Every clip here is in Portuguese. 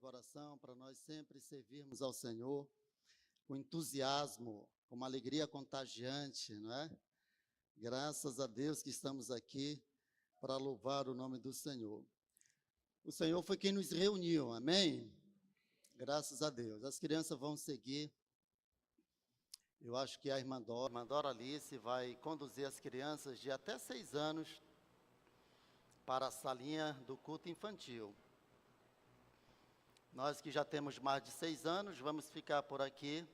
coração para nós sempre servirmos ao Senhor com entusiasmo, com uma alegria contagiante, não é? Graças a Deus que estamos aqui para louvar o nome do Senhor. O Senhor foi quem nos reuniu, amém? Graças a Deus. As crianças vão seguir. Eu acho que a irmã Dora Alice vai conduzir as crianças de até 6 anos para a salinha do culto infantil. Nós que já temos mais de 6 anos, vamos ficar por aqui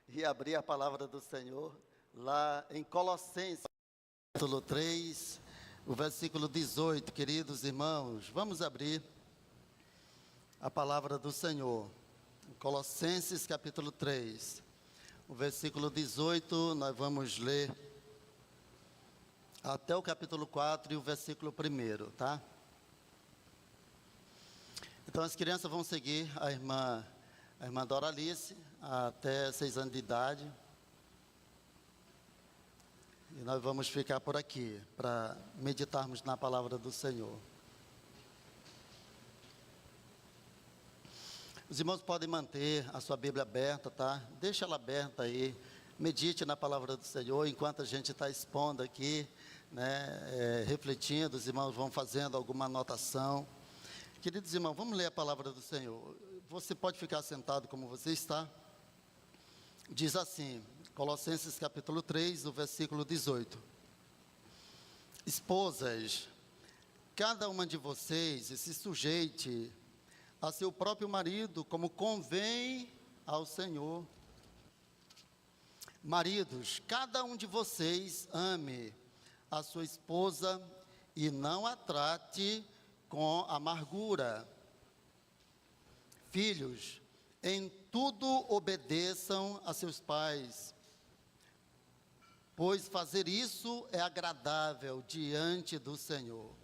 e abrir a palavra do Senhor lá em Colossenses, capítulo 3, o versículo 18, queridos irmãos. Vamos abrir a palavra do Senhor. Colossenses, capítulo 3, o versículo 18, nós vamos ler até o capítulo 4 e o versículo 1, tá? Então, as crianças vão seguir a irmã Dora Alice até 6 anos de idade. E nós vamos ficar por aqui para meditarmos na palavra do Senhor. Os irmãos podem manter a sua Bíblia aberta, tá? Deixa ela aberta aí. Medite na palavra do Senhor enquanto a gente está expondo aqui, né? Refletindo, os irmãos vão fazendo alguma anotação. Queridos irmãos, vamos ler a palavra do Senhor. Você pode ficar sentado como você está. Diz assim, Colossenses capítulo 3, o versículo 18. Esposas, cada uma de vocês se sujeite a seu próprio marido, como convém ao Senhor. Maridos, cada um de vocês ame a sua esposa e não a trate com amargura. Filhos, em tudo obedeçam a seus pais, pois fazer isso é agradável diante do Senhor.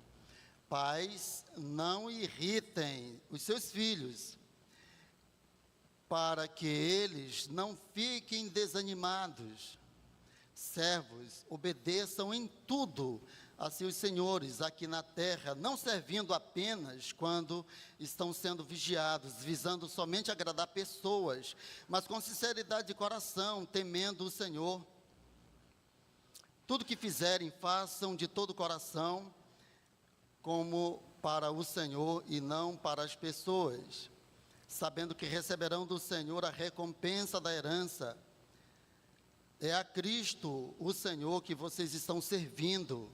Pais, não irritem os seus filhos, para que eles não fiquem desanimados. Servos, obedeçam em tudo a seus senhores aqui na terra, não servindo apenas quando estão sendo vigiados, visando somente agradar pessoas, mas com sinceridade de coração, temendo o Senhor. Tudo que fizerem, façam de todo o coração, como para o Senhor e não para as pessoas, sabendo que receberão do Senhor a recompensa da herança. É a Cristo, o Senhor, que vocês estão servindo.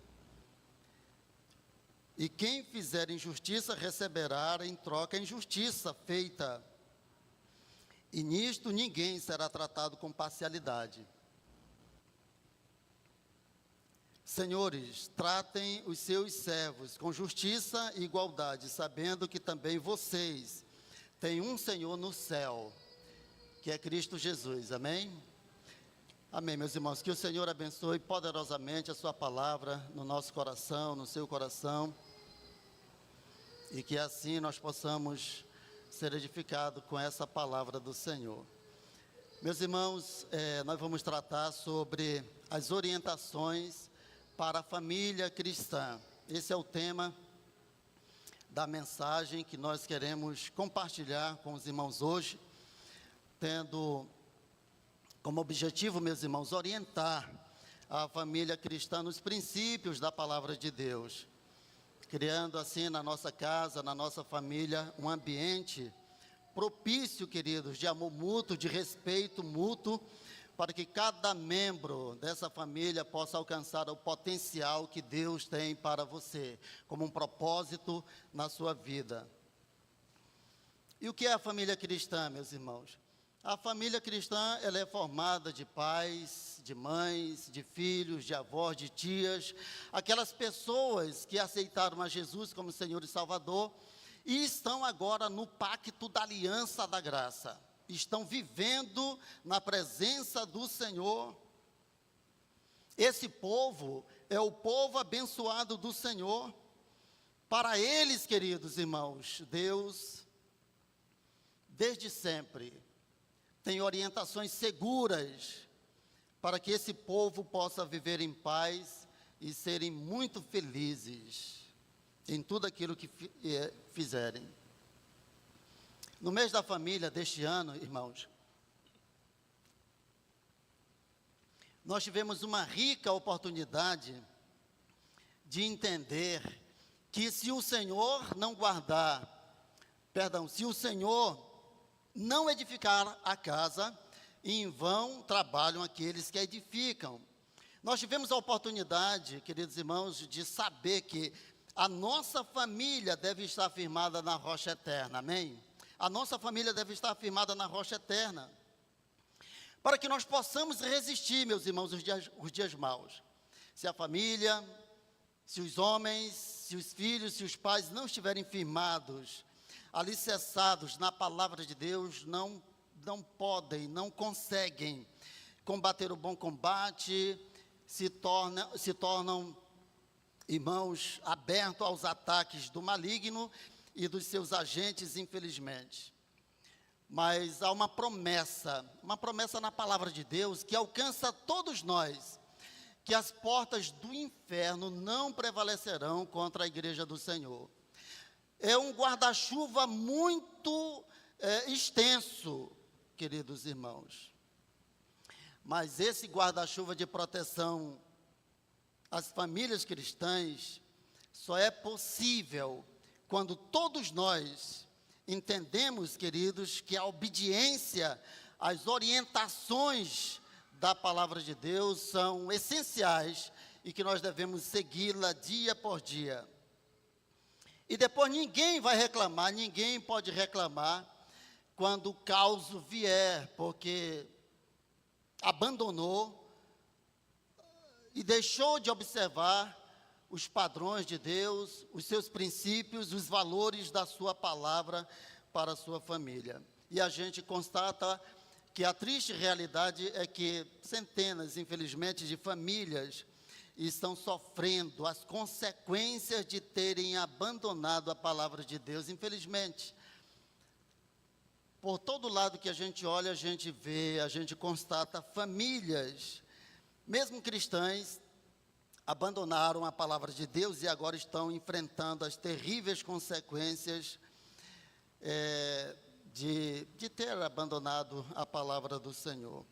E quem fizer injustiça receberá em troca a injustiça feita. E nisto ninguém será tratado com parcialidade. Senhores, tratem os seus servos com justiça e igualdade, sabendo que também vocês têm um Senhor no céu, que é Cristo Jesus. Amém? Amém, meus irmãos. Que o Senhor abençoe poderosamente a sua palavra no nosso coração, no seu coração. E que assim nós possamos ser edificados com essa palavra do Senhor. Meus irmãos, nós vamos tratar sobre as orientações para a família cristã. Esse é o tema da mensagem que nós queremos compartilhar com os irmãos hoje, tendo como objetivo, meus irmãos, orientar a família cristã nos princípios da palavra de Deus, criando assim na nossa casa, na nossa família, um ambiente propício, queridos, de amor mútuo, de respeito mútuo, para que cada membro dessa família possa alcançar o potencial que Deus tem para você, como um propósito na sua vida. E o que é a família cristã, meus irmãos? A família cristã, ela é formada de pais, de mães, de filhos, de avós, de tias, aquelas pessoas que aceitaram a Jesus como Senhor e Salvador e estão agora no pacto da aliança da graça. Estão vivendo na presença do Senhor. Esse povo é o povo abençoado do Senhor. Para eles, queridos irmãos, Deus, desde sempre, tem orientações seguras para que esse povo possa viver em paz e serem muito felizes em tudo aquilo que fizerem. No mês da família deste ano, irmãos, nós tivemos uma rica oportunidade de entender que se o Senhor não se o Senhor não edificar a casa, em vão trabalham aqueles que a edificam. Nós tivemos a oportunidade, queridos irmãos, de saber que a nossa família deve estar firmada na rocha eterna, amém? A nossa família deve estar firmada na rocha eterna, para que nós possamos resistir, meus irmãos, os dias maus. Se a família, se os homens, se os filhos, se os pais não estiverem firmados, alicerçados na palavra de Deus, não podem, não conseguem combater o bom combate, se tornam, irmãos, abertos aos ataques do maligno e dos seus agentes, infelizmente. Mas há uma promessa na palavra de Deus que alcança todos nós, que as portas do inferno não prevalecerão contra a igreja do Senhor. É um guarda-chuva muito extenso, queridos irmãos. Mas esse guarda-chuva de proteção às famílias cristãs só é possível quando todos nós entendemos, queridos, que a obediência às orientações da palavra de Deus são essenciais e que nós devemos segui-la dia por dia. E depois ninguém vai reclamar, ninguém pode reclamar quando o caos vier, porque abandonou e deixou de observar os padrões de Deus, os seus princípios, os valores da sua palavra para a sua família. E a gente constata que a triste realidade é que centenas, infelizmente, de famílias estão sofrendo as consequências de terem abandonado a palavra de Deus, infelizmente. Por todo lado que a gente olha, a gente vê, a gente constata famílias, mesmo cristãs, abandonaram a palavra de Deus e agora estão enfrentando as terríveis consequências de ter abandonado a palavra do Senhor.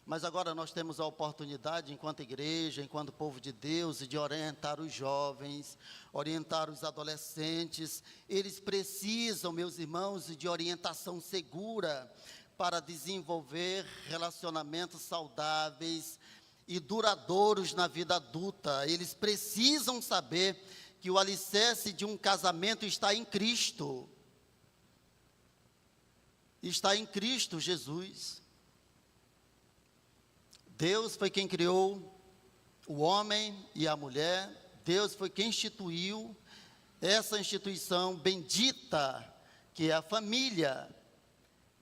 Mas agora nós temos a oportunidade, enquanto igreja, enquanto povo de Deus, de orientar os jovens, orientar os adolescentes. Eles precisam, meus irmãos, de orientação segura para desenvolver relacionamentos saudáveis e duradouros na vida adulta. Eles precisam saber que o alicerce de um casamento está em Cristo. Está em Cristo Jesus. Deus foi quem criou o homem e a mulher. Deus foi quem instituiu essa instituição bendita que é a família.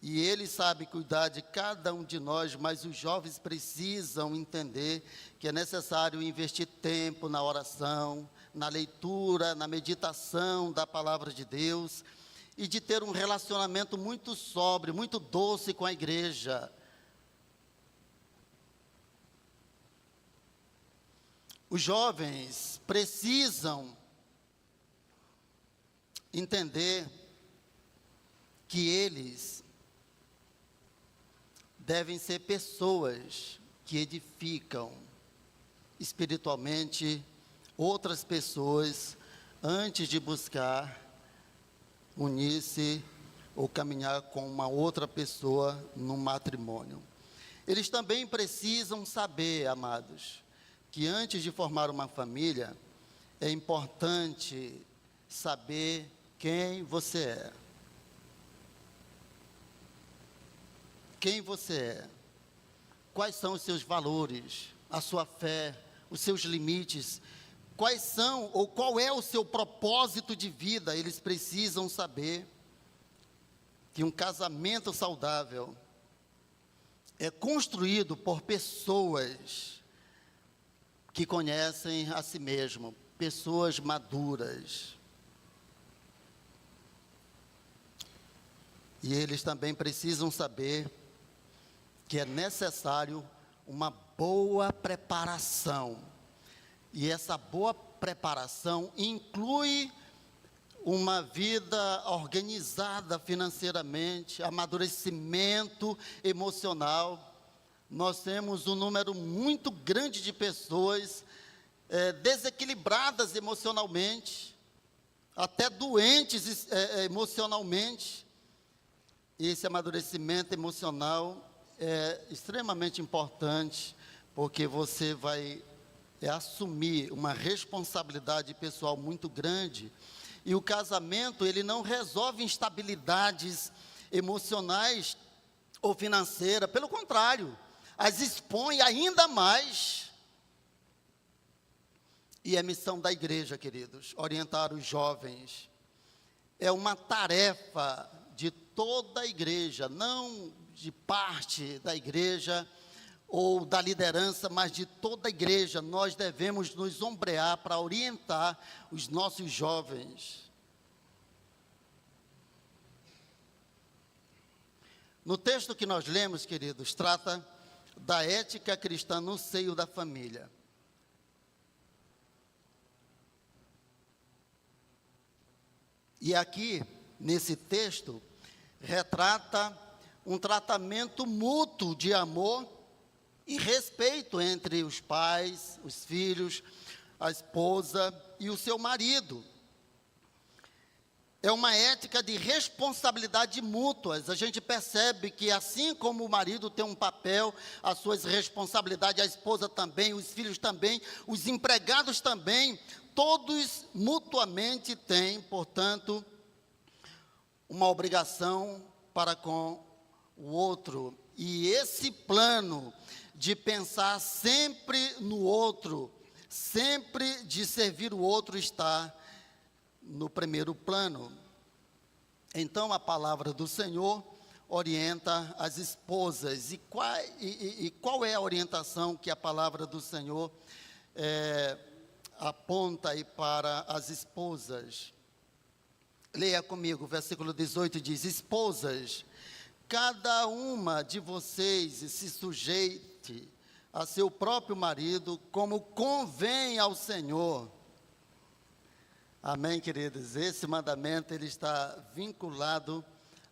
E Ele sabe cuidar de cada um de nós, mas os jovens precisam entender que é necessário investir tempo na oração, na leitura, na meditação da palavra de Deus e de ter um relacionamento muito sóbrio, muito doce com a igreja. Os jovens precisam entender que eles devem ser pessoas que edificam espiritualmente outras pessoas antes de buscar unir-se ou caminhar com uma outra pessoa no matrimônio. Eles também precisam saber, amados, que antes de formar uma família, é importante saber quem você é. Quem você é? Quais são os seus valores, a sua fé, os seus limites? Quais são ou qual é o seu propósito de vida? Eles precisam saber que um casamento saudável é construído por pessoas que conhecem a si mesmo, pessoas maduras. E eles também precisam saber que é necessário uma boa preparação. E essa boa preparação inclui uma vida organizada financeiramente, amadurecimento emocional. Nós temos um número muito grande de pessoas desequilibradas emocionalmente, até doentes emocionalmente. Esse amadurecimento emocional é extremamente importante, porque você vai assumir uma responsabilidade pessoal muito grande. E o casamento, ele não resolve instabilidades emocionais ou financeiras, pelo contrário, as expõe ainda mais. E é missão da igreja, queridos, orientar os jovens. É uma tarefa de toda a igreja, não de parte da igreja ou da liderança, mas de toda a igreja. Nós devemos nos ombrear para orientar os nossos jovens. No texto que nós lemos, queridos, trata da ética cristã no seio da família. E aqui, nesse texto, retrata um tratamento mútuo de amor e respeito entre os pais, os filhos, a esposa e o seu marido. É uma ética de responsabilidade mútuas. A gente percebe que assim como o marido tem um papel, as suas responsabilidades, a esposa também, os filhos também, os empregados também, todos mutuamente têm, portanto, uma obrigação para com o outro. E esse plano de pensar sempre no outro, sempre de servir o outro, está no primeiro plano. Então a palavra do Senhor orienta as esposas. E qual é a orientação que a palavra do Senhor aponta aí para as esposas? Leia comigo, o versículo 18 diz: esposas, cada uma de vocês se sujeite a seu próprio marido, como convém ao Senhor. Amém, queridos? Esse mandamento, ele está vinculado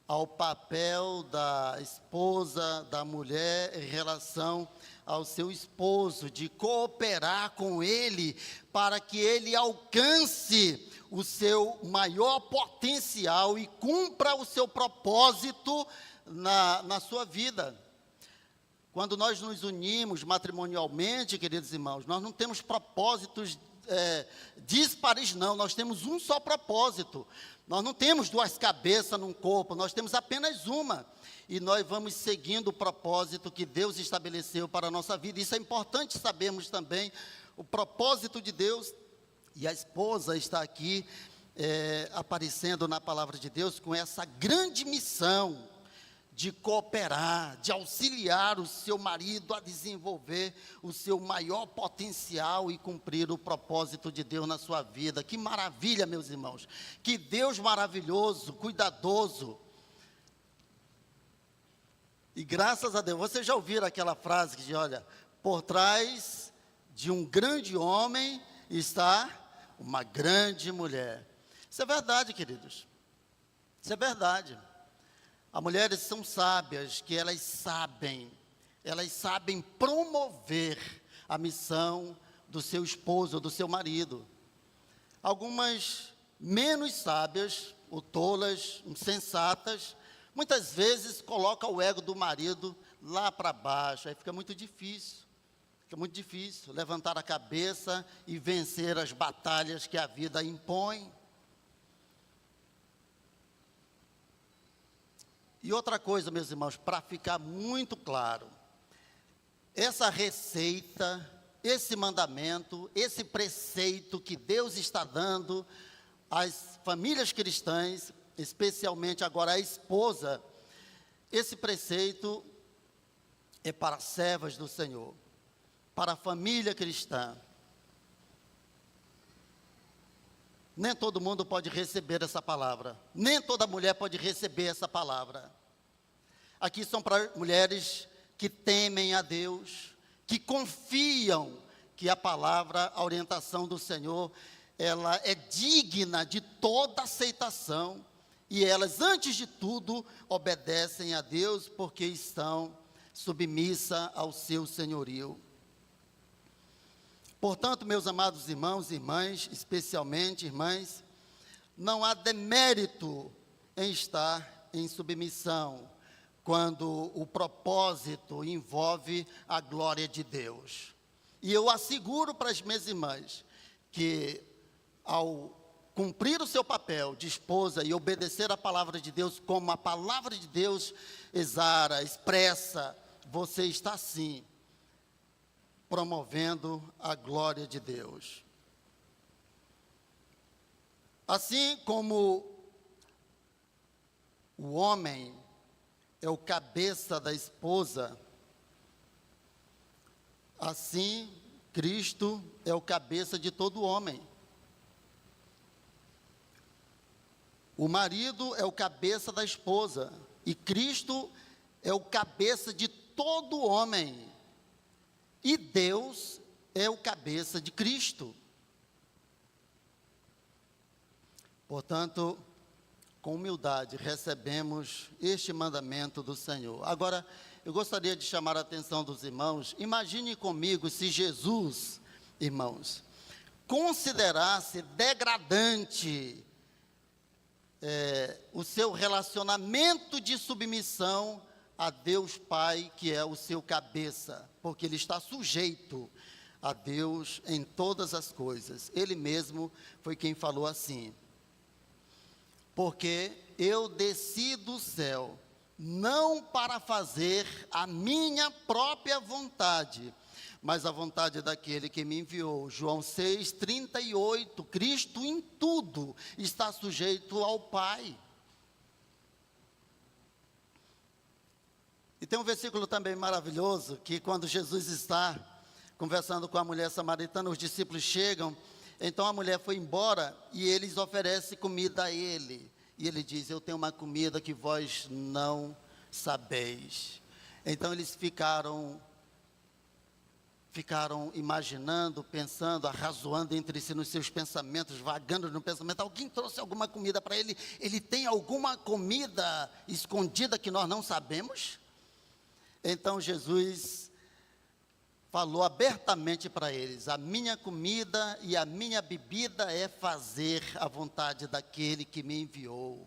ao papel da esposa, da mulher, em relação ao seu esposo, de cooperar com ele, para que ele alcance o seu maior potencial e cumpra o seu propósito na sua vida. Quando nós nos unimos matrimonialmente, queridos irmãos, nós não temos propósitos díspares, não. Nós temos um só propósito. Nós não temos duas cabeças num corpo, nós temos apenas uma. E nós vamos seguindo o propósito que Deus estabeleceu para a nossa vida. Isso é importante sabermos também, o propósito de Deus. E a esposa está aqui aparecendo na palavra de Deus com essa grande missão de cooperar, de auxiliar o seu marido a desenvolver o seu maior potencial e cumprir o propósito de Deus na sua vida. Que maravilha, meus irmãos! Que Deus maravilhoso, cuidadoso. E graças a Deus, vocês já ouviram aquela frase que diz, olha, por trás de um grande homem está uma grande mulher. Isso é verdade, queridos. Isso é verdade. As mulheres são sábias, que elas sabem promover a missão do seu esposo ou do seu marido. Algumas menos sábias, ou tolas, insensatas, muitas vezes colocam o ego do marido lá para baixo, aí fica muito difícil levantar a cabeça e vencer as batalhas que a vida impõe. E outra coisa, meus irmãos, para ficar muito claro, essa receita, esse mandamento, esse preceito que Deus está dando às famílias cristãs, especialmente agora a esposa, esse preceito é para servas do Senhor, para a família cristã. Nem todo mundo pode receber essa palavra. Nem toda mulher pode receber essa palavra. Aqui são para mulheres que temem a Deus, que confiam que a palavra, a orientação do Senhor, ela é digna de toda aceitação, e elas, antes de tudo, obedecem a Deus, porque estão submissas ao seu senhorio. Portanto, meus amados irmãos e irmãs, especialmente irmãs, não há demérito em estar em submissão, quando o propósito envolve a glória de Deus. E eu asseguro para as minhas irmãs que, ao cumprir o seu papel de esposa e obedecer a palavra de Deus, como a palavra de Deus expressa, você está sim promovendo a glória de Deus. Assim como o homem é o cabeça da esposa, assim Cristo é o cabeça de todo homem. O marido é o cabeça da esposa, e Cristo é o cabeça de todo homem. E Deus é o cabeça de Cristo. Portanto, com humildade, recebemos este mandamento do Senhor. Agora, eu gostaria de chamar a atenção dos irmãos. Imagine comigo se Jesus, irmãos, considerasse degradante o seu relacionamento de submissão a Deus Pai, que é o seu cabeça, porque ele está sujeito a Deus em todas as coisas. Ele mesmo foi quem falou assim: porque eu desci do céu, não para fazer a minha própria vontade, mas a vontade daquele que me enviou. João 6:38, Cristo em tudo está sujeito ao Pai. E tem um versículo também maravilhoso, que quando Jesus está conversando com a mulher samaritana, os discípulos chegam, então a mulher foi embora e eles oferecem comida a ele. E ele diz: eu tenho uma comida que vós não sabeis. Então eles ficaram imaginando, pensando, arrazoando entre si nos seus pensamentos, vagando no pensamento. Alguém trouxe alguma comida para ele? Ele tem alguma comida escondida que nós não sabemos? Então Jesus falou abertamente para eles: a minha comida e a minha bebida é fazer a vontade daquele que me enviou.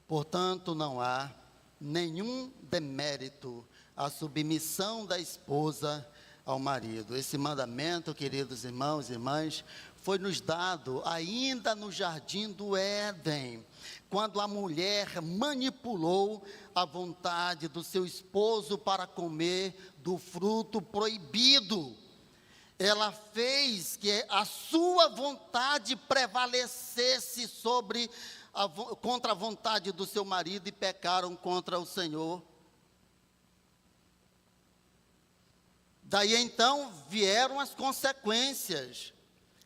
Portanto, não há nenhum demérito à submissão da esposa ao marido. Esse mandamento, queridos irmãos e irmãs, foi nos dado ainda no jardim do Éden, quando a mulher manipulou a vontade do seu esposo para comer do fruto proibido. Ela fez que a sua vontade prevalecesse contra a vontade do seu marido, e pecaram contra o Senhor. Daí então vieram as consequências,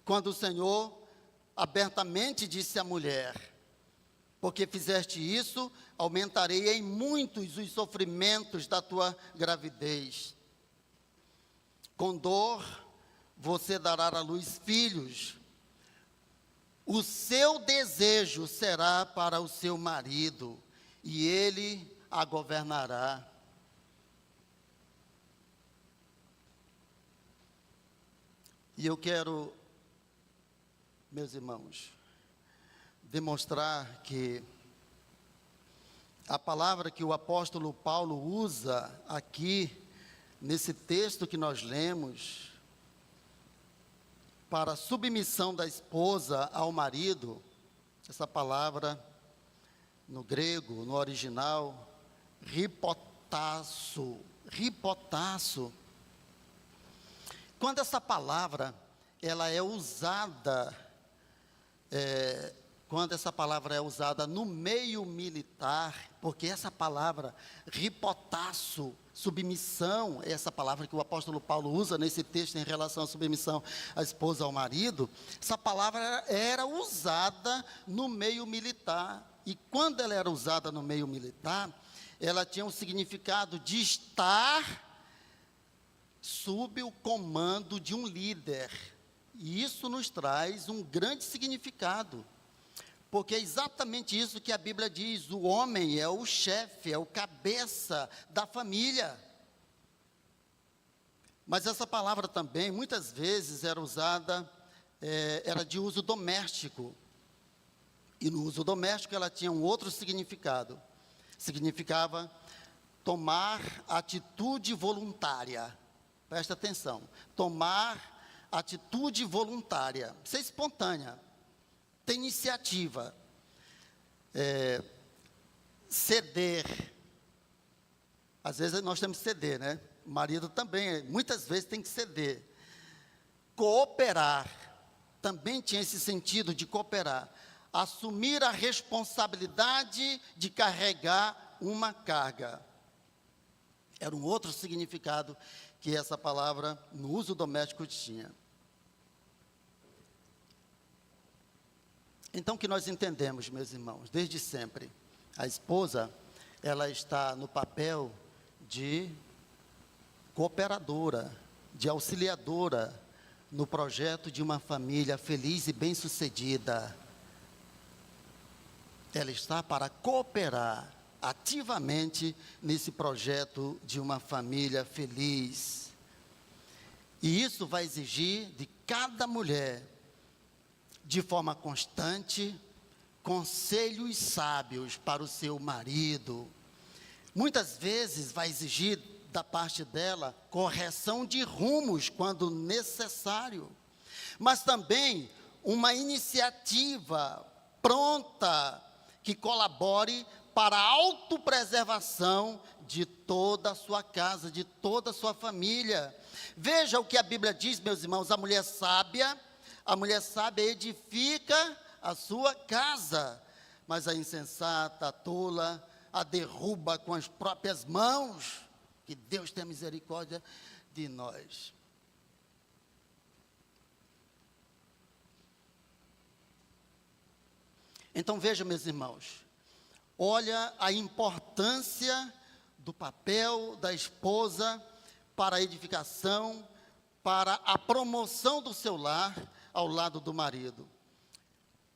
quando o Senhor abertamente disse à mulher: porque fizeste isso, aumentarei em muitos os sofrimentos da tua gravidez. Com dor você dará à luz filhos. O seu desejo será para o seu marido, e ele a governará. E eu quero, meus irmãos, demonstrar que a palavra que o apóstolo Paulo usa aqui, nesse texto que nós lemos, para a submissão da esposa ao marido, essa palavra, no grego, no original, ripotasso. Quando essa palavra, ela é usada, no meio militar, porque essa palavra, ripotasso, submissão, é essa palavra que o apóstolo Paulo usa nesse texto em relação à submissão à esposa ao marido, essa palavra era usada no meio militar. E quando ela era usada no meio militar, ela tinha um significado de estar sob o comando de um líder. E isso nos traz um grande significado, porque é exatamente isso que a Bíblia diz: o homem é o chefe, é o cabeça da família. Mas essa palavra também, muitas vezes, era usada, era de uso doméstico. E no uso doméstico ela tinha um outro significado. Significava tomar atitude voluntária. Presta atenção. Tomar atitude voluntária, ser espontânea, ter iniciativa, ceder. Às vezes nós temos que ceder, né? O marido também, muitas vezes tem que ceder. Cooperar, também tinha esse sentido de cooperar. Assumir a responsabilidade de carregar uma carga. Era um outro significado que essa palavra no uso doméstico tinha. Então, o que nós entendemos, meus irmãos, desde sempre, a esposa, ela está no papel de cooperadora, de auxiliadora no projeto de uma família feliz e bem-sucedida. Ela está para cooperar ativamente nesse projeto de uma família feliz. E isso vai exigir de cada mulher, de forma constante, conselhos sábios para o seu marido. Muitas vezes vai exigir da parte dela correção de rumos quando necessário, mas também uma iniciativa pronta que colabore para a autopreservação de toda a sua casa, de toda a sua família. Veja o que a Bíblia diz, meus irmãos: a mulher sábia edifica a sua casa, mas a insensata, a tola, a derruba com as próprias mãos. Que Deus tenha misericórdia de nós. Então veja, meus irmãos, olha a importância do papel da esposa para a edificação, para a promoção do seu lar ao lado do marido.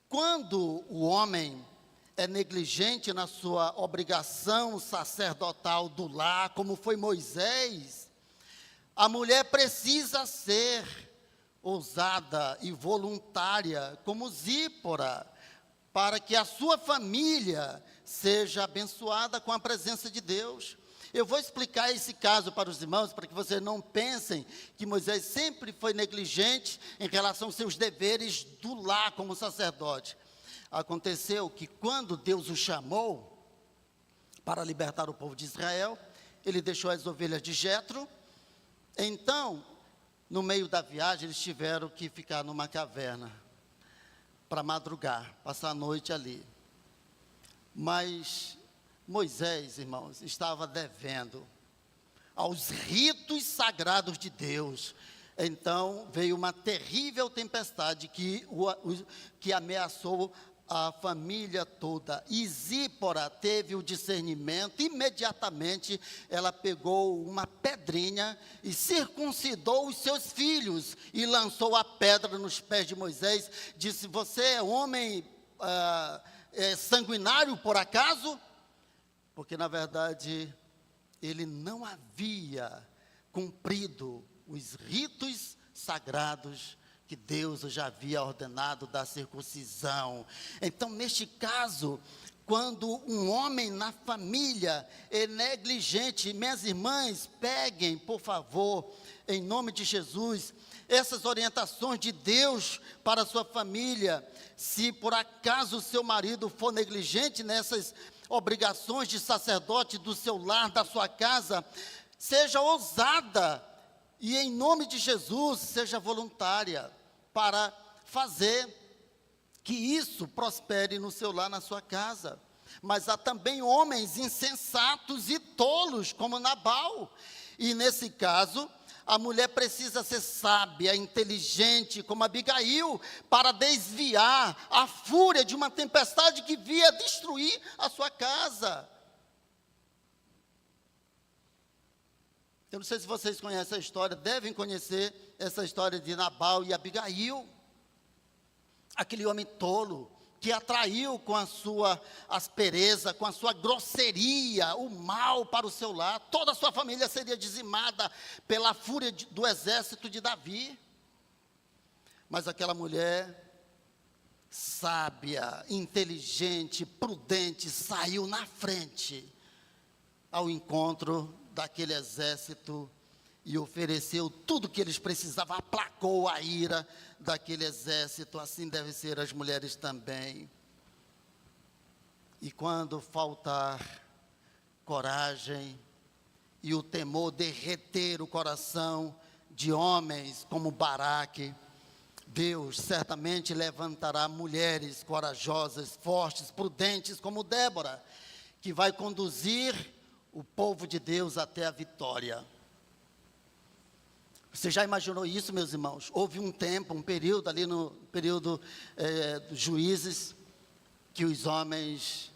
Quando o homem é negligente na sua obrigação sacerdotal do lar, como foi Moisés, a mulher precisa ser ousada e voluntária, como Zípora, para que a sua família seja abençoada com a presença de Deus. Eu vou explicar esse caso para os irmãos, para que vocês não pensem que Moisés sempre foi negligente em relação aos seus deveres do lar como sacerdote. Aconteceu que quando Deus o chamou para libertar o povo de Israel, ele deixou as ovelhas de Jetro. Então, no meio da viagem, eles tiveram que ficar numa caverna para madrugar, passar a noite ali. Mas Moisés, irmãos, estava devendo aos ritos sagrados de Deus. Então veio uma terrível tempestade que ameaçou a família toda. E Zípora teve o discernimento. Imediatamente ela pegou uma pedrinha e circuncidou os seus filhos e lançou a pedra nos pés de Moisés. Disse: você é homem sanguinário por acaso? Porque na verdade ele não havia cumprido os ritos sagrados que Deus já havia ordenado da circuncisão. Então, neste caso, quando um homem na família é negligente, minhas irmãs, peguem, por favor, em nome de Jesus, essas orientações de Deus para a sua família. Se por acaso o seu marido for negligente nessas obrigações de sacerdote do seu lar, da sua casa, seja ousada e, em nome de Jesus, seja voluntária para fazer que isso prospere no seu lar, na sua casa. Mas há também homens insensatos e tolos, como Nabal. E nesse caso, a mulher precisa ser sábia, inteligente, como Abigail, para desviar a fúria de uma tempestade que via destruir a sua casa. Eu não sei se vocês conhecem a história, devem conhecer essa história de Nabal e Abigail. Aquele homem tolo, que atraiu com a sua aspereza, com a sua grosseria, o mal para o seu lar. Toda a sua família seria dizimada pela fúria do exército de Davi. Mas aquela mulher sábia, inteligente, prudente, saiu na frente ao encontro daquele exército e ofereceu tudo que eles precisavam, aplacou a ira daquele exército. Assim devem ser as mulheres também. E quando faltar coragem e o temor derreter o coração de homens como Baraque, Deus certamente levantará mulheres corajosas, fortes, prudentes como Débora, que vai conduzir o povo de Deus até a vitória. Você já imaginou isso, meus irmãos? Houve um tempo, um período ali no período dos juízes, que os homens,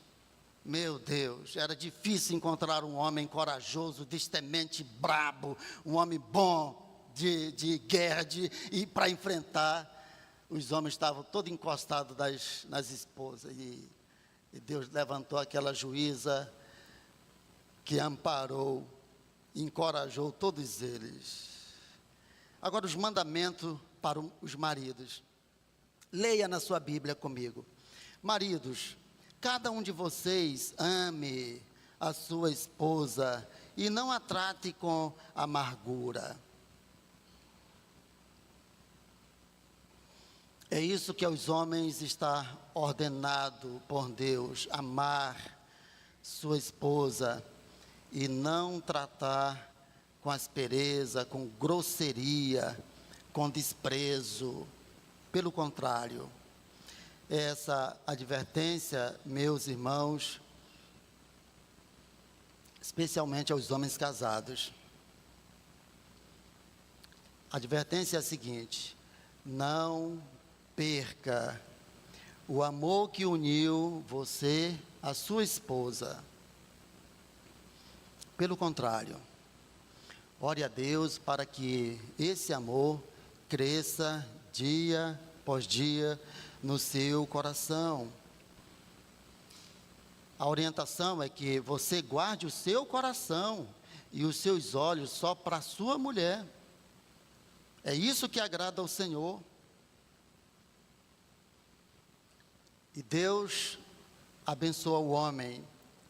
meu Deus, era difícil encontrar um homem corajoso, destemente, brabo, um homem bom de guerra, e para enfrentar. Os homens estavam todos encostados nas esposas, e Deus levantou aquela juíza que amparou, encorajou todos eles. Agora, os mandamentos para os maridos. Leia na sua Bíblia comigo. Maridos, cada um de vocês ame a sua esposa e não a trate com amargura. É isso que aos homens está ordenado por Deus: amar sua esposa e não tratar com aspereza, com grosseria, com desprezo. Pelo contrário, essa advertência, meus irmãos, especialmente aos homens casados. A advertência é a seguinte: não perca o amor que uniu você à sua esposa. Pelo contrário, ore a Deus para que esse amor cresça dia após dia no seu coração. A orientação é que você guarde o seu coração e os seus olhos só para a sua mulher. É isso que agrada ao Senhor. E Deus abençoa o homem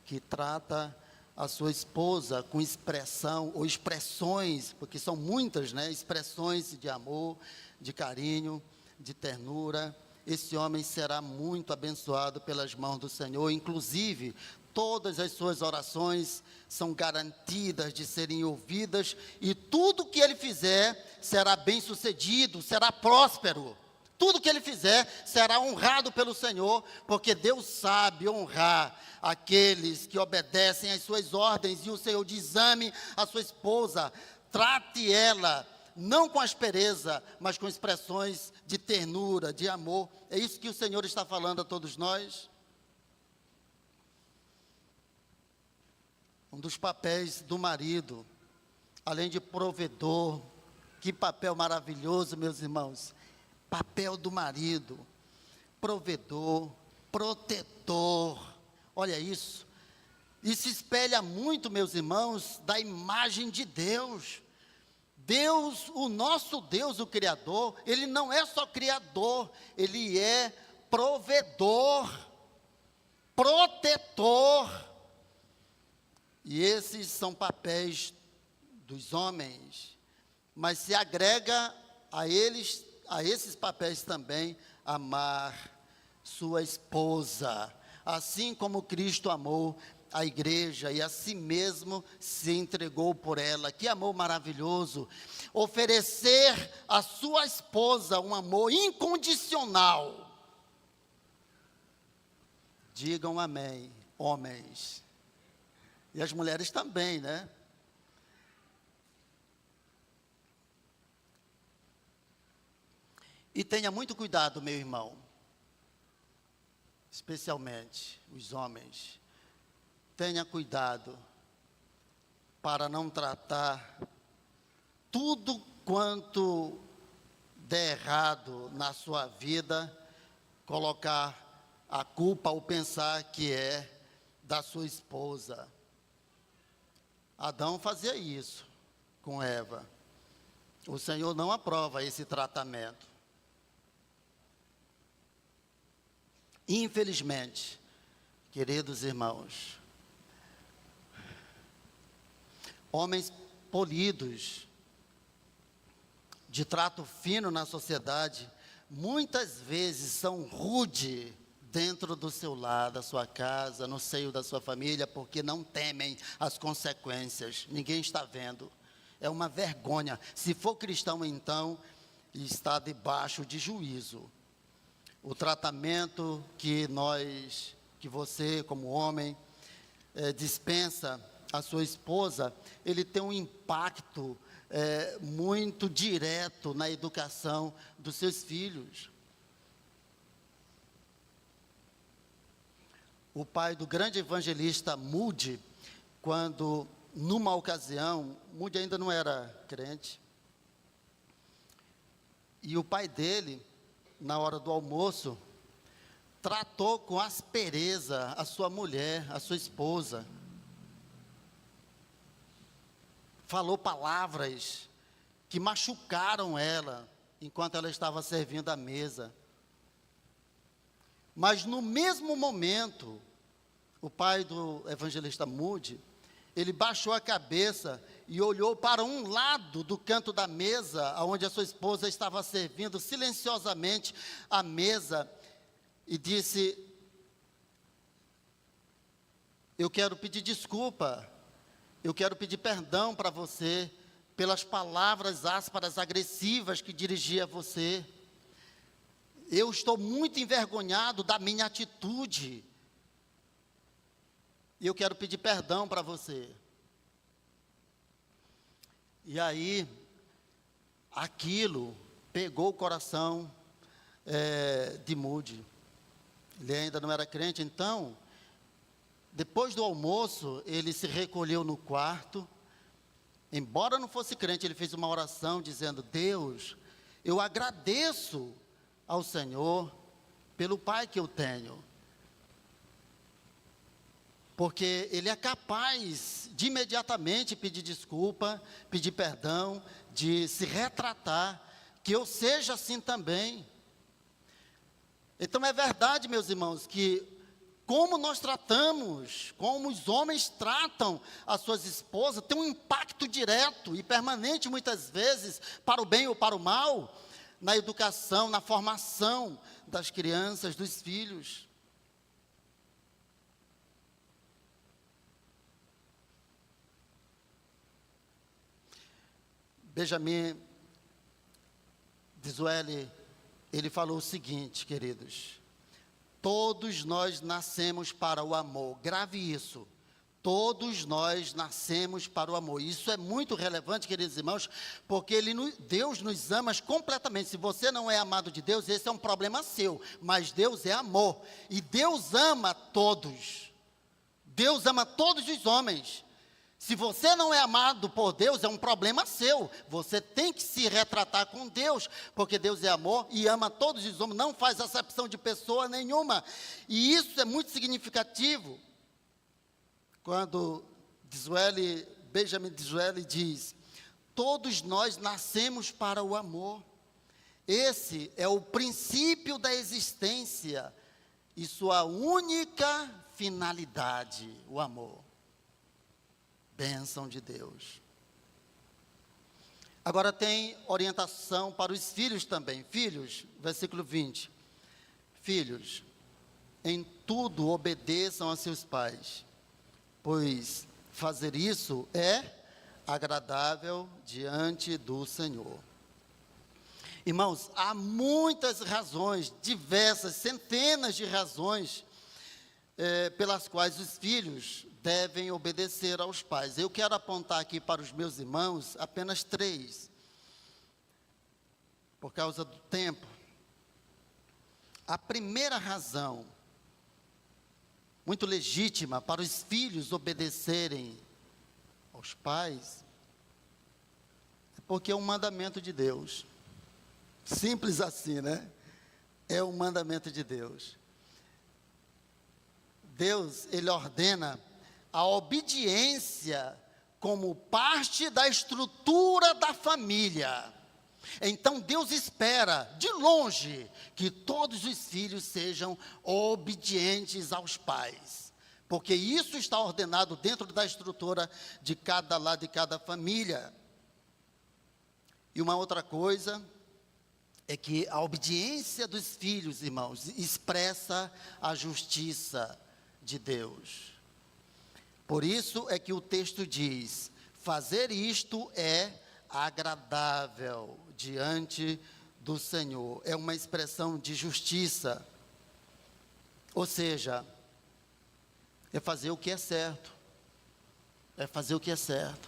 que trata a sua esposa com expressão ou expressões, porque são muitas, né? Expressões de amor, de carinho, de ternura. Esse homem será muito abençoado pelas mãos do Senhor. Inclusive, todas as suas orações são garantidas de serem ouvidas, e tudo que ele fizer será bem sucedido, será próspero. Tudo que ele fizer será honrado pelo Senhor, porque Deus sabe honrar aqueles que obedecem às suas ordens. E o Senhor diz: ame a sua esposa, trate ela, não com aspereza, mas com expressões de ternura, de amor. É isso que o Senhor está falando a todos nós. Um dos papéis do marido, além de provedor, que papel maravilhoso, meus irmãos. Papel do marido, provedor, protetor. Olha isso. E se espelha muito, meus irmãos, da imagem de Deus. Deus, o nosso Deus, o Criador, Ele não é só Criador, Ele é provedor, protetor. E esses são papéis dos homens, mas se agrega a eles, a esses papéis também, amar sua esposa, assim como Cristo amou a igreja e a si mesmo se entregou por ela. Que amor maravilhoso! Oferecer à sua esposa um amor incondicional. Digam amém, homens. E as mulheres também, né? E tenha muito cuidado, meu irmão, especialmente os homens. Tenha cuidado para não tratar tudo quanto der errado na sua vida, colocar a culpa ou pensar que é da sua esposa. Adão fazia isso com Eva. O Senhor não aprova esse tratamento. Infelizmente, queridos irmãos, homens polidos, de trato fino na sociedade, muitas vezes são rudes dentro do seu lar, da sua casa, no seio da sua família, porque não temem as consequências. Ninguém está vendo. É uma vergonha. Se for cristão, então, está debaixo de juízo. O tratamento que você, como homem, dispensa a sua esposa, ele tem um impacto muito direto na educação dos seus filhos. O pai do grande evangelista Moody, quando, numa ocasião, Moody ainda não era crente, e o pai dele, na hora do almoço, tratou com aspereza a sua mulher, a sua esposa. Falou palavras que machucaram ela, enquanto ela estava servindo a mesa. Mas no mesmo momento, o pai do evangelista Moody, ele baixou a cabeça e olhou para um lado do canto da mesa, onde a sua esposa estava servindo silenciosamente a mesa, e disse: eu quero pedir desculpa, eu quero pedir perdão para você, pelas palavras ásperas, agressivas que dirigi a você. Eu estou muito envergonhado da minha atitude. E eu quero pedir perdão para você. E aí, aquilo pegou o coração de Moody. Ele ainda não era crente, então, depois do almoço, ele se recolheu no quarto. Embora não fosse crente, ele fez uma oração dizendo: Deus, eu agradeço ao Senhor pelo pai que eu tenho, porque ele é capaz de imediatamente pedir desculpa, pedir perdão, de se retratar, que eu seja assim também. Então é verdade, meus irmãos, que como nós tratamos, como os homens tratam as suas esposas, tem um impacto direto e permanente, muitas vezes, para o bem ou para o mal, na educação, na formação das crianças, dos filhos. Benjamin Disraeli, ele falou o seguinte, queridos: todos nós nascemos para o amor. Grave isso. Todos nós nascemos para o amor. Isso é muito relevante, queridos irmãos, porque Deus nos ama completamente. Se você não é amado de Deus, esse é um problema seu. Mas Deus é amor. E Deus ama todos. Deus ama todos os homens. Se você não é amado por Deus, é um problema seu. Você tem que se retratar com Deus, porque Deus é amor e ama todos os homens, não faz acepção de pessoa nenhuma. E isso é muito significativo. Quando Benjamin Disraeli diz: todos nós nascemos para o amor. Esse é o princípio da existência e sua única finalidade, o amor. Bênção de Deus. Agora tem orientação para os filhos também. Filhos, versículo 20. Filhos, em tudo obedeçam a seus pais, pois fazer isso é agradável diante do Senhor. Irmãos, há muitas razões, diversas, centenas de razões, pelas quais os filhos devem obedecer aos pais. Eu quero apontar aqui para os meus irmãos apenas 3, por causa do tempo. A primeira razão, muito legítima, para os filhos obedecerem aos pais, Porque é um mandamento de Deus. Simples assim, né? É um mandamento de Deus. Deus, Ele ordena a obediência como parte da estrutura da família. Então Deus espera, de longe, que todos os filhos sejam obedientes aos pais. Porque isso está ordenado dentro da estrutura de cada lado de cada família. E uma outra coisa é que a obediência dos filhos, irmãos, expressa a justiça de Deus. Por isso é que o texto diz: fazer isto é agradável diante do Senhor. É uma expressão de justiça. Ou seja, é fazer o que é certo. É fazer o que é certo.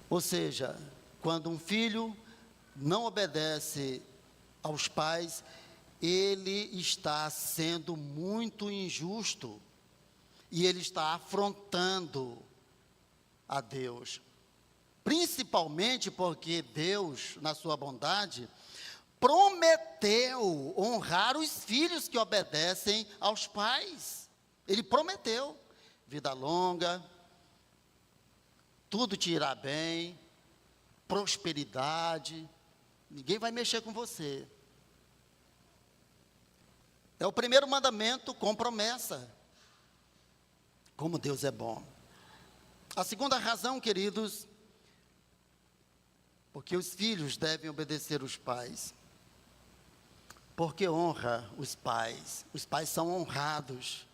Ou seja, quando um filho não obedece aos pais, ele está sendo muito injusto. E ele está afrontando a Deus. Principalmente porque Deus, na sua bondade, prometeu honrar os filhos que obedecem aos pais. Ele prometeu vida longa, tudo te irá bem, prosperidade, ninguém vai mexer com você. É o primeiro mandamento com promessa. Como Deus é bom. A segunda razão, queridos, porque os filhos devem obedecer os pais. Porque honra os pais. Os pais são honrados.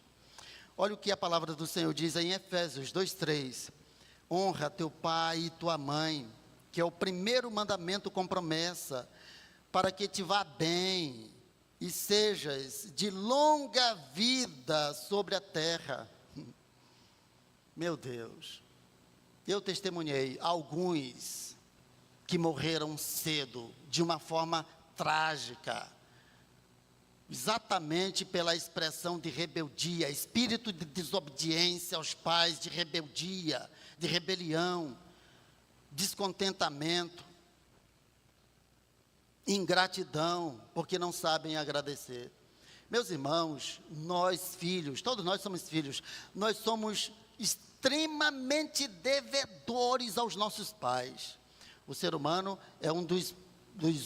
Olha o que a palavra do Senhor diz em Efésios 2:3. Honra teu pai e tua mãe, que é o primeiro mandamento com promessa, para que te vá bem e sejas de longa vida sobre a terra. Meu Deus, eu testemunhei alguns que morreram cedo, de uma forma trágica, exatamente pela expressão de rebeldia, espírito de desobediência aos pais, de rebeldia, de rebelião, descontentamento, ingratidão, porque não sabem agradecer. Meus irmãos, nós filhos, todos nós somos filhos, nós somos extremamente devedores aos nossos pais. O ser humano é um dos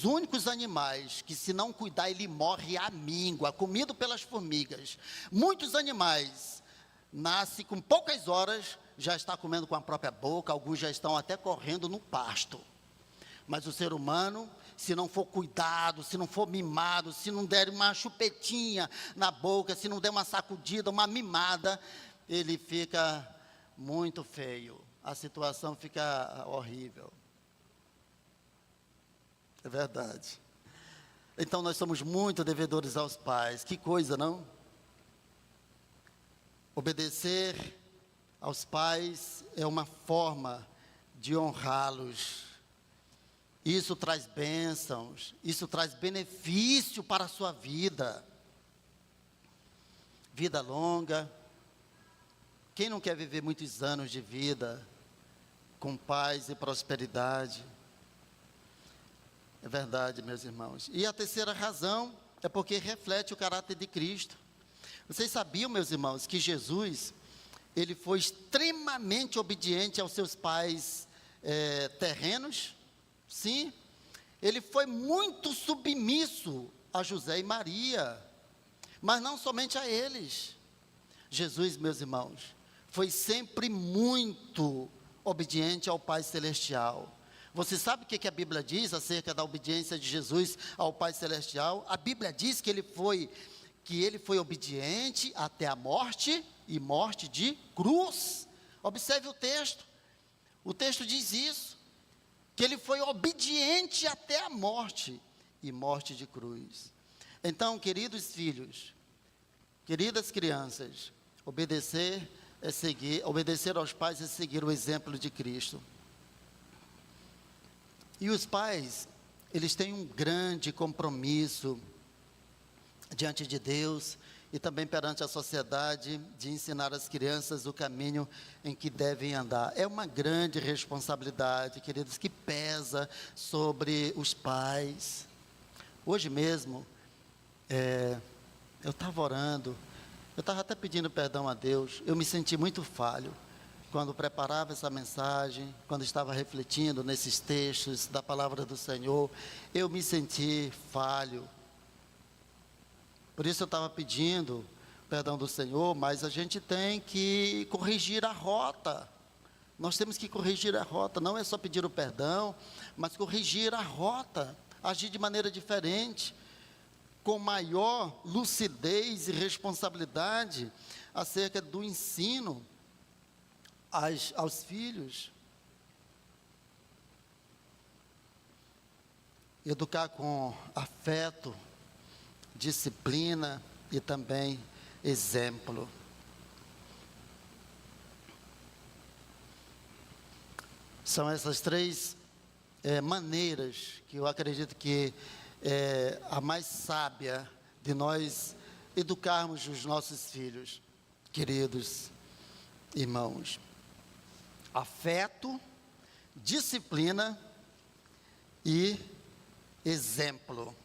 únicos animais que, se não cuidar, ele morre à míngua, comido pelas formigas. Muitos animais nascem com poucas horas, já está comendo com a própria boca, alguns já estão até correndo no pasto. Mas o ser humano, se não for cuidado, se não for mimado, se não der uma chupetinha na boca, se não der uma sacudida, uma mimada, ele fica muito feio, a situação fica horrível. É verdade. Então nós somos muito devedores aos pais. Que coisa, não? Obedecer aos pais é uma forma de honrá-los. Isso traz bênçãos, isso traz benefício para a sua vida. Vida longa. Quem não quer viver muitos anos de vida com paz e prosperidade? É verdade, meus irmãos. E a terceira razão é porque reflete o caráter de Cristo. Vocês sabiam, meus irmãos, que Jesus, ele foi extremamente obediente aos seus pais terrenos? Sim. Ele foi muito submisso a José e Maria, mas não somente a eles. Jesus, meus irmãos, foi sempre muito obediente ao Pai Celestial. Você sabe o que a Bíblia diz acerca da obediência de Jesus ao Pai Celestial? A Bíblia diz que ele foi obediente até a morte, e morte de cruz. Observe o texto. O texto diz isso, que ele foi obediente até a morte, e morte de cruz. Então, queridos filhos, queridas crianças, obedecer aos pais é seguir o exemplo de Cristo. E os pais, eles têm um grande compromisso diante de Deus e também perante a sociedade, de ensinar as crianças o caminho em que devem andar. É uma grande responsabilidade, queridos, que pesa sobre os pais. Hoje mesmo, eu estava orando, eu estava até pedindo perdão a Deus, eu me senti muito falho quando preparava essa mensagem, quando estava refletindo nesses textos da palavra do Senhor, eu me senti falho. Por isso eu estava pedindo perdão do Senhor, mas a gente tem que corrigir a rota. Nós temos que corrigir a rota, não é só pedir o perdão, mas corrigir a rota, agir de maneira diferente, com maior lucidez e responsabilidade acerca do ensino aos filhos. Educar com afeto, disciplina e também exemplo. São essas três maneiras que eu acredito que é a mais sábia de nós educarmos os nossos filhos, queridos irmãos. Afeto, disciplina e exemplo.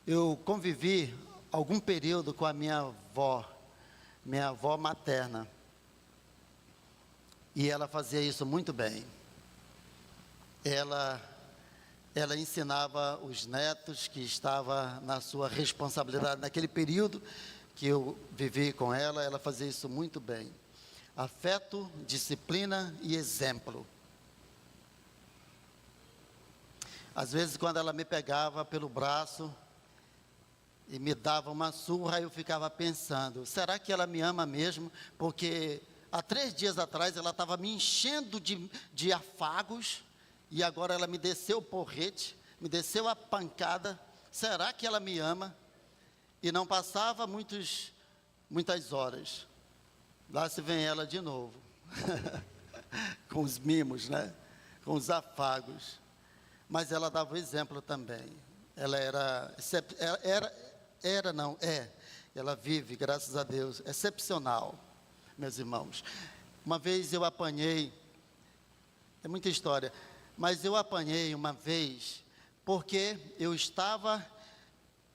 Eu convivi algum período com a minha avó materna, e ela fazia isso muito bem. Ela ensinava os netos que estava na sua responsabilidade. Naquele período que eu vivi com ela, ela fazia isso muito bem. Afeto, disciplina e exemplo. Às vezes, quando ela me pegava pelo braço e me dava uma surra, eu ficava pensando, será que ela me ama mesmo? Porque há 3 dias atrás ela estava me enchendo de afagos, e agora ela me desceu o porrete, me desceu a pancada. Será que ela me ama? E não passava muitas horas, lá se vem ela de novo, com os mimos, né? Com os afagos. Mas ela dava o exemplo também. Ela ela vive, graças a Deus, excepcional, meus irmãos. Uma vez eu apanhei, é muita história, mas eu apanhei uma vez, porque eu estava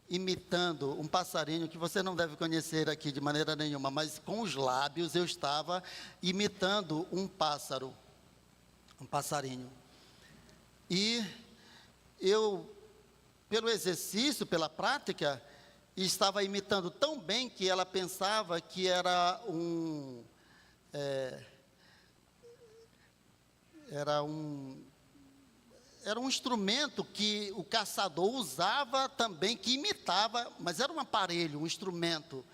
imitando um passarinho que você não deve conhecer aqui de maneira nenhuma, mas com os lábios eu estava imitando um passarinho. E eu, pelo exercício, pela prática, estava imitando tão bem que ela pensava que era um instrumento que o caçador usava também, que imitava, mas era um aparelho, um instrumento,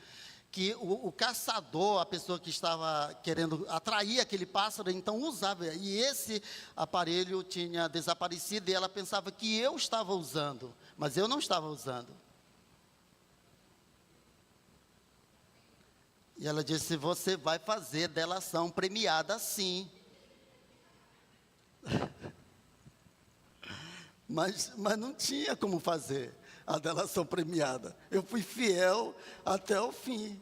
que o caçador, a pessoa que estava querendo atrair aquele pássaro, então usava, e esse aparelho tinha desaparecido, e ela pensava que eu estava usando, mas eu não estava usando. E ela disse, você vai fazer delação premiada sim. Mas não tinha como fazer a delação premiada. Eu fui fiel até o fim.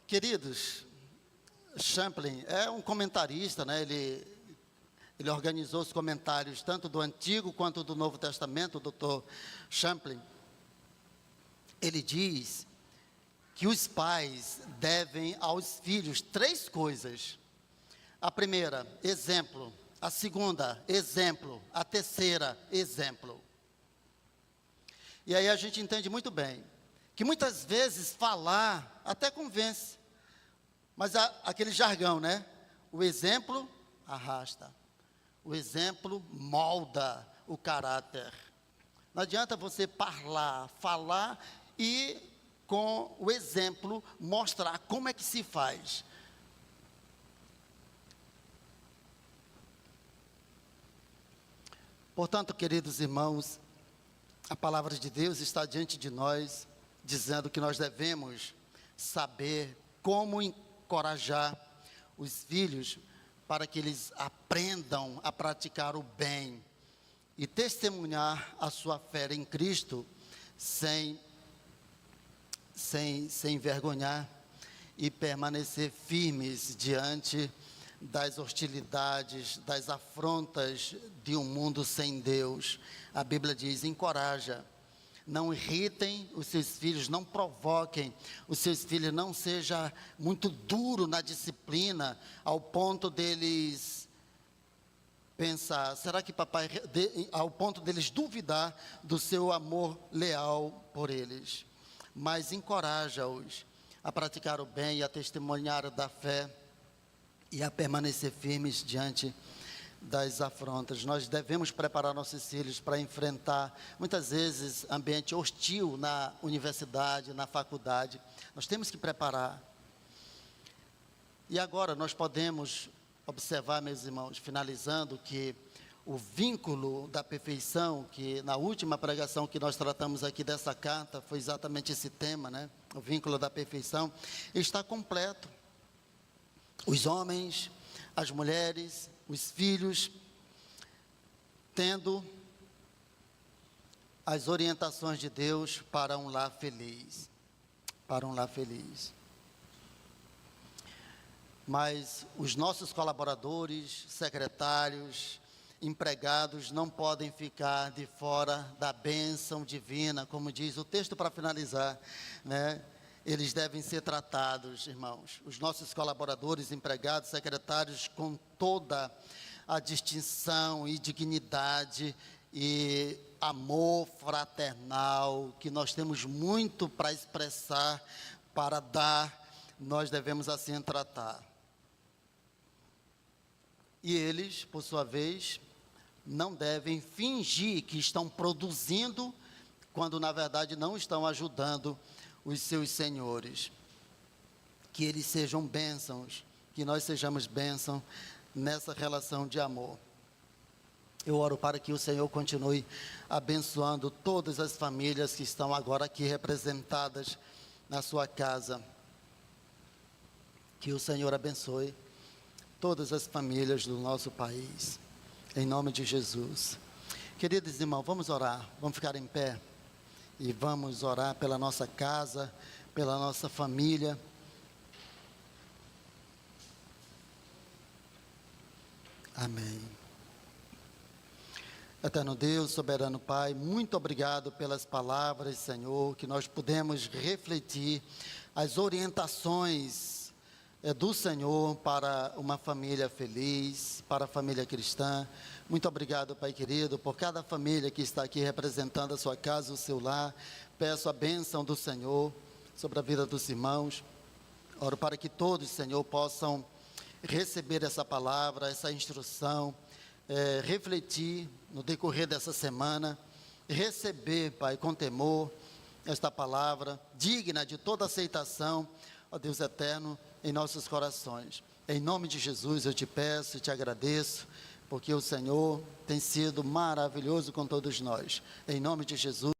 Queridos, Champlin é um comentarista, né? Ele organizou os comentários tanto do Antigo quanto do Novo Testamento, o Dr. Champlin. Ele diz que os pais devem aos filhos 3 coisas. A primeira, exemplo. A segunda, exemplo. A terceira, exemplo. E aí a gente entende muito bem que muitas vezes falar até convence, mas aquele jargão, né? O exemplo arrasta. O exemplo molda o caráter. Não adianta você falar e com o exemplo mostrar como é que se faz. Portanto, queridos irmãos, a palavra de Deus está diante de nós, dizendo que nós devemos saber como encorajar os filhos para que eles aprendam a praticar o bem e testemunhar a sua fé em Cristo sem envergonhar e permanecer firmes diante das hostilidades, das afrontas de um mundo sem Deus. A Bíblia diz: encoraja, não irritem os seus filhos, não provoquem os seus filhos, não seja muito duro na disciplina, ao ponto deles pensar, será que papai, ao ponto deles duvidar do seu amor leal por eles. Mas encoraja-os a praticar o bem e a testemunhar da fé e a permanecer firmes diante das afrontas. Nós devemos preparar nossos filhos para enfrentar, muitas vezes, ambiente hostil na universidade, na faculdade. Nós temos que preparar. E agora nós podemos observar, meus irmãos, finalizando, que o vínculo da perfeição, que na última pregação que nós tratamos aqui dessa carta, foi exatamente esse tema, né? O vínculo da perfeição, está completo. Os homens, as mulheres, os filhos, tendo as orientações de Deus para um lar feliz. Para um lar feliz. Mas os nossos colaboradores, secretários, empregados não podem ficar de fora da bênção divina, como diz o texto para finalizar, né? Eles devem ser tratados, irmãos, os nossos colaboradores, empregados, secretários, com toda a distinção e dignidade e amor fraternal, que nós temos muito para expressar, para dar, nós devemos assim tratar. E eles, por sua vez, não devem fingir que estão produzindo, quando na verdade não estão ajudando os seus senhores. Que eles sejam bênçãos, que nós sejamos bênção nessa relação de amor. Eu oro para que o Senhor continue abençoando todas as famílias que estão agora aqui representadas na sua casa. Que o Senhor abençoe todas as famílias do nosso país, em nome de Jesus. Queridos irmãos, vamos orar, vamos ficar em pé e vamos orar pela nossa casa, pela nossa família. Amém. Eterno Deus, soberano Pai, muito obrigado pelas palavras, Senhor, que nós pudemos refletir as orientações do Senhor para uma família feliz, para a família cristã. Muito obrigado, Pai querido, por cada família que está aqui representando a sua casa, o seu lar. Peço a bênção do Senhor sobre a vida dos irmãos. Oro para que todos, Senhor, possam receber essa palavra, essa instrução, refletir no decorrer dessa semana, receber, Pai, com temor, esta palavra, digna de toda aceitação, ó Deus eterno, em nossos corações. Em nome de Jesus eu te peço e te agradeço, porque o Senhor tem sido maravilhoso com todos nós. Em nome de Jesus.